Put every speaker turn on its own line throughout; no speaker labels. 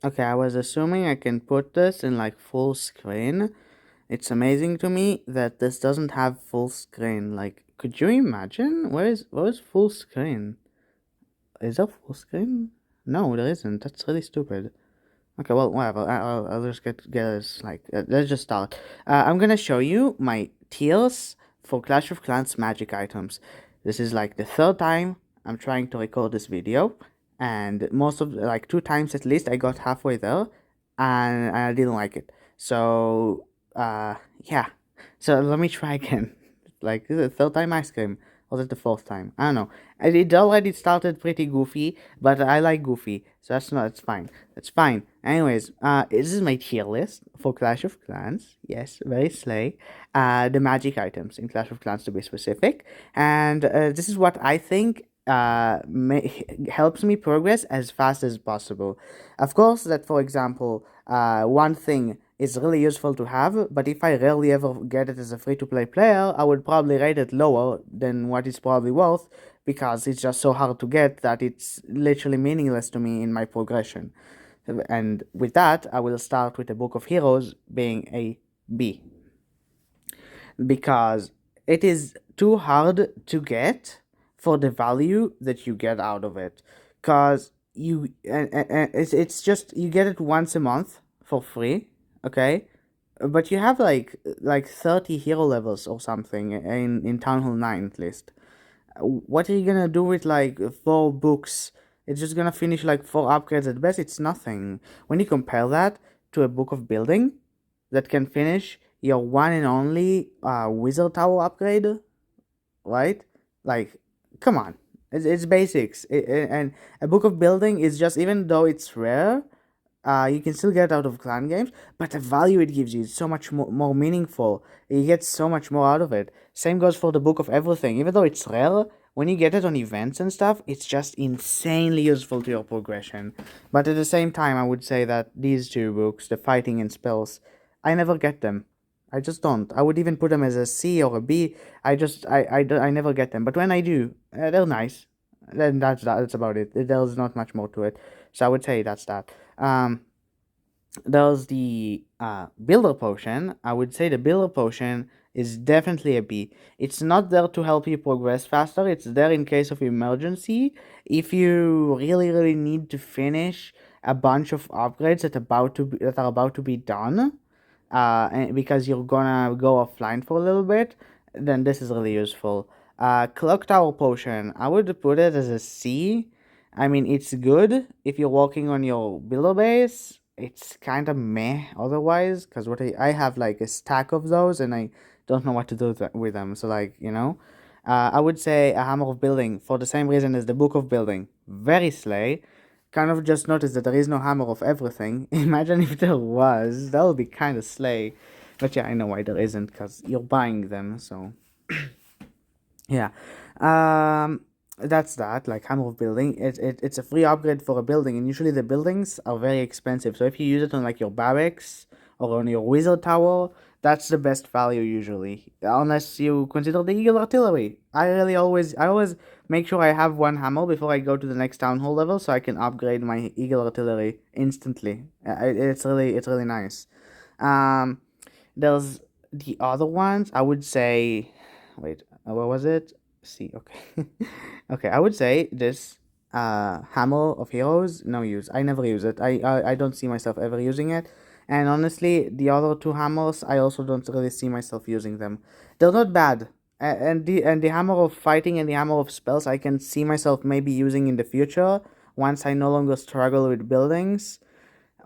Okay, I was assuming I can put this in like full screen. It's amazing to me that this doesn't have full screen. Like, could you imagine? Where is full screen? Is there full screen? No, there isn't. That's really stupid. Okay, well, whatever. I'll just get us like let's just start. I'm gonna show you my tiers for Clash of Clans magic items. This is like the third time I'm trying to record this video, and most of like two times at least I got halfway there, and I didn't like it. So yeah. So let me try again. Like this is the third time ice cream. Or was it the fourth time? I don't know. It already started pretty goofy, but I like goofy, so that's fine. That's fine. Anyways, this is my tier list for Clash of Clans. Yes, very slay. The magic items in Clash of Clans to be specific, and this is what I think helps me progress as fast as possible. Of course, that for example, one thing is really useful to have, but if I rarely ever get it as a free-to-play player, I would probably rate it lower than what it's probably worth because it's just so hard to get that it's literally meaningless to me in my progression. And with that, I will start with the Book of Heroes being a B because it is too hard to get for the value that you get out of it. Because it's just you get it once a month for free, okay? But you have like 30 hero levels or something in Town Hall 9 at least. What are you gonna do with like 4 books? It's just gonna finish like 4 upgrades at best. It's nothing. When you compare that to a book of building that can finish your one and only wizard tower upgrade, right? Like, come on, it's basics. And a book of building is just, even though it's rare, you can still get out of clan games, but the value it gives you is so much more meaningful. You get so much more out of it. Same goes for the Book of Everything. Even though it's rare, when you get it on events and stuff, it's just insanely useful to your progression. But at the same time, I would say that these two books, the Fighting and Spells, I never get them. I just don't. I would even put them as a C or a B. I never get them. But when I do, they're nice. Then that's about it. There's not much more to it. So I would say that's that. Um, there's the builder potion. I would say the builder potion is definitely a B. It's not there to help you progress faster. It's there in case of emergency. If you really need to finish a bunch of upgrades that are about to be done, and because you're gonna go offline for a little bit, then this is really useful. Clock Tower Potion, I would put it as a C. I mean, it's good if you're working on your builder base. It's kind of meh otherwise, because I have like a stack of those and I don't know what to do with them. So, like, I would say a Hammer of Building for the same reason as the Book of Building. Very slay. Kind of just noticed that there is no Hammer of Everything. Imagine if there was. That would be kind of slay. But yeah, I know why there isn't, because you're buying them, so yeah. That's that. Like Hammer of Building, it's a free upgrade for a building, and usually the buildings are very expensive. So if you use it on like your barracks or on your wizard tower, that's the best value usually. Unless you consider the Eagle Artillery. I always make sure I have one hammer before I go to the next town hall level, so I can upgrade my Eagle Artillery instantly. It's really nice. Um, there's the other ones. I would say, wait, what was it? See, okay. Okay, I would say this Hammer of Heroes, no use. I never use it. I don't see myself ever using it. And honestly, the other two hammers, I also don't really see myself using them. They're not bad. And the Hammer of Fighting and the Hammer of Spells, I can see myself maybe using in the future once I no longer struggle with buildings,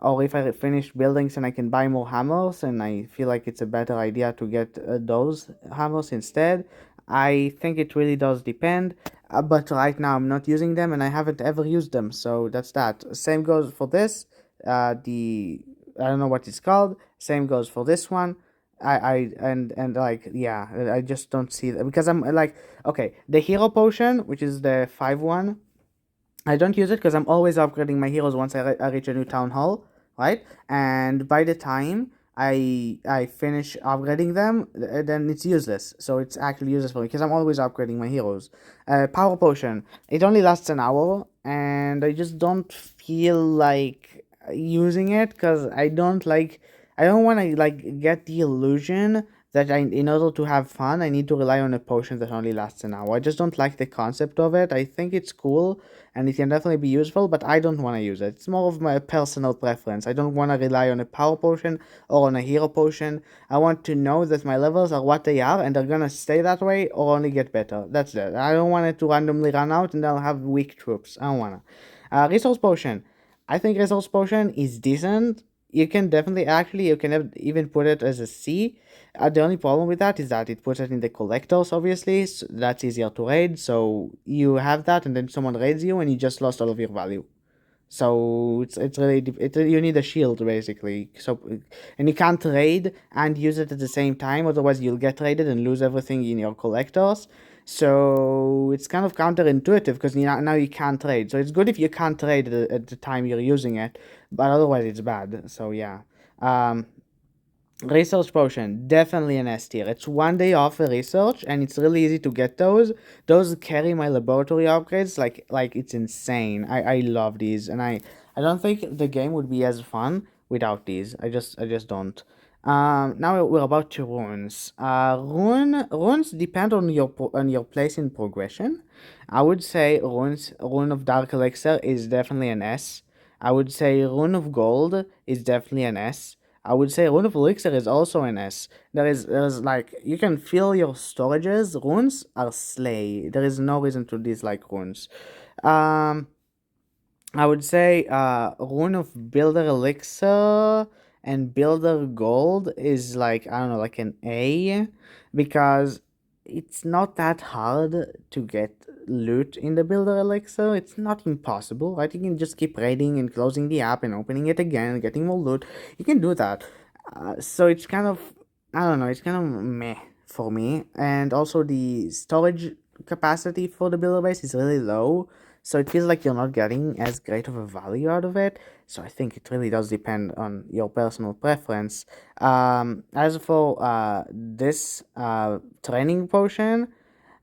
or if I finish buildings and I can buy more hammers and I feel like it's a better idea to get those hammers instead. I think it really does depend, but right now I'm not using them and I haven't ever used them, so that's that. Same goes for this. The I don't know what it's called. Same goes for this one. And like, yeah, I just don't see that because I'm like, okay, the hero potion, which is the 5 one. I don't use it because I'm always upgrading my heroes once I reach a new town hall, right? And by the time I finish upgrading them, then it's useless. So it's actually useless for me because I'm always upgrading my heroes. Power potion. It only lasts an hour, and I just don't feel like using it because I don't want to like get the illusion that in order to have fun, I need to rely on a potion that only lasts an hour. I just don't like the concept of it. I think it's cool and it can definitely be useful, but I don't want to use it. It's more of my personal preference. I don't want to rely on a power potion or on a hero potion. I want to know that my levels are what they are and they're gonna stay that way or only get better. That's it. I don't want it to randomly run out and I'll have weak troops. I don't wanna. Resource potion. I think resource potion is decent. You can definitely actually you can even put it as a C. The only problem with that is that it puts it in the collectors, obviously. So that's easier to raid. So you have that, and then someone raids you, and you just lost all of your value. So it's really you need a shield basically. So and you can't trade and use it at the same time, otherwise you'll get traded and lose everything in your collectors. So it's kind of counterintuitive because now you can't trade. So it's good if you can't trade at the time you're using it, but otherwise it's bad. So yeah. Um, Research potion, definitely an S tier. It's 1 day off a research, and it's really easy to get those. Those carry my laboratory upgrades like it's insane. I love these, and I don't think the game would be as fun without these. I just don't. Now we're about to runes. Runes depend on on your place in progression. I would say rune of dark elixir is definitely an S. I would say rune of gold is definitely an S. I would say Rune of Elixir is also an S. There's like you can fill your storages. Runes are slay. There is no reason to dislike runes. Um, I would say Rune of Builder Elixir and Builder Gold is like I don't know like an A because it's not that hard to get loot in the Builder Elixir. It's not impossible, right? You can just keep raiding and closing the app and opening it again, getting more loot. You can do that. So it's kind of I don't know. It's kind of meh for me, and also the storage capacity for the builder base is really low, so it feels like you're not getting as great of a value out of it. So I think it really does depend on your personal preference. As for this training potion,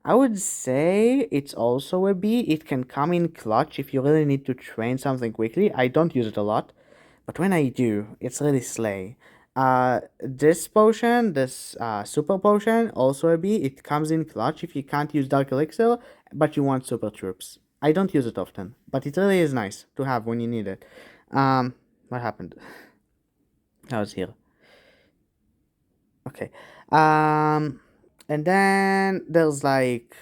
I would say it's also a B. It can come in clutch if you really need to train something quickly. I don't use it a lot, but when I do, it's really slay. This potion, this super potion, also a B. It comes in clutch if you can't use Dark Elixir, but you want super troops. I don't use it often, but it really is nice to have when you need it. What happened? I was here. Okay. And then there's like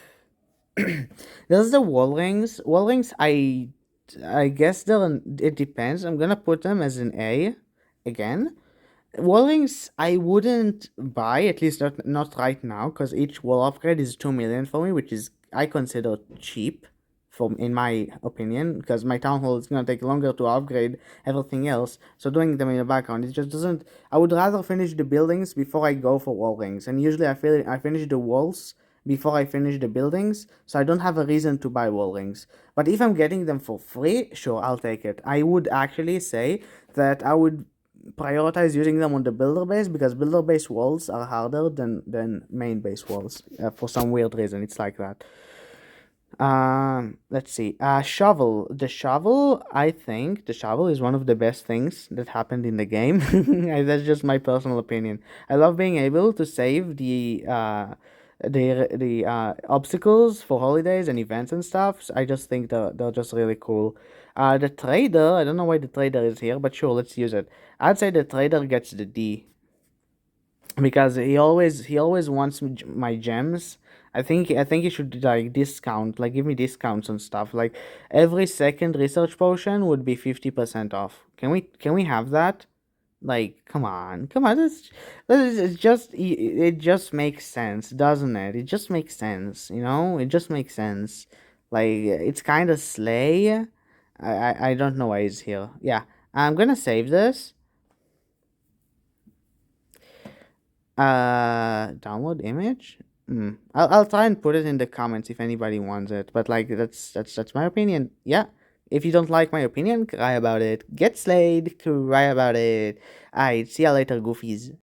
there's the wall rings. Wall rings, I guess it depends. I'm gonna put them as an A again. Wall rings I wouldn't buy, at least not right now, because each wall upgrade is 2 million for me, which is I consider cheap, in my opinion, because my town hall is gonna take longer to upgrade everything else. So doing them in the background, it just doesn't. I would rather finish the buildings before I go for wall rings, and usually I finish the walls before I finish the buildings, so I don't have a reason to buy wall rings. But if I'm getting them for free, sure, I'll take it. I would actually say that I would prioritize using them on the builder base because builder base walls are harder than main base walls for some weird reason. It's like that. Let's see. Shovel. The shovel. I think the shovel is one of the best things that happened in the game. That's just my personal opinion. I love being able to save the obstacles for holidays and events and stuff. So I just think they're just really cool. The trader. I don't know why the trader is here, but sure, let's use it. I'd say the trader gets the D because he always wants my gems. I think he should like discount, like give me discounts and stuff. Like every second research potion would be 50% off. Can we have that? Like come on. It just makes sense, doesn't it? It just makes sense, It just makes sense. Like it's kind of slay. I don't know why he's here. Yeah, I'm gonna save this. Download image. I'll try and put it in the comments if anybody wants it. But like that's my opinion. Yeah. If you don't like my opinion, cry about it. Get slayed, cry about it. Alright, see ya later, goofies.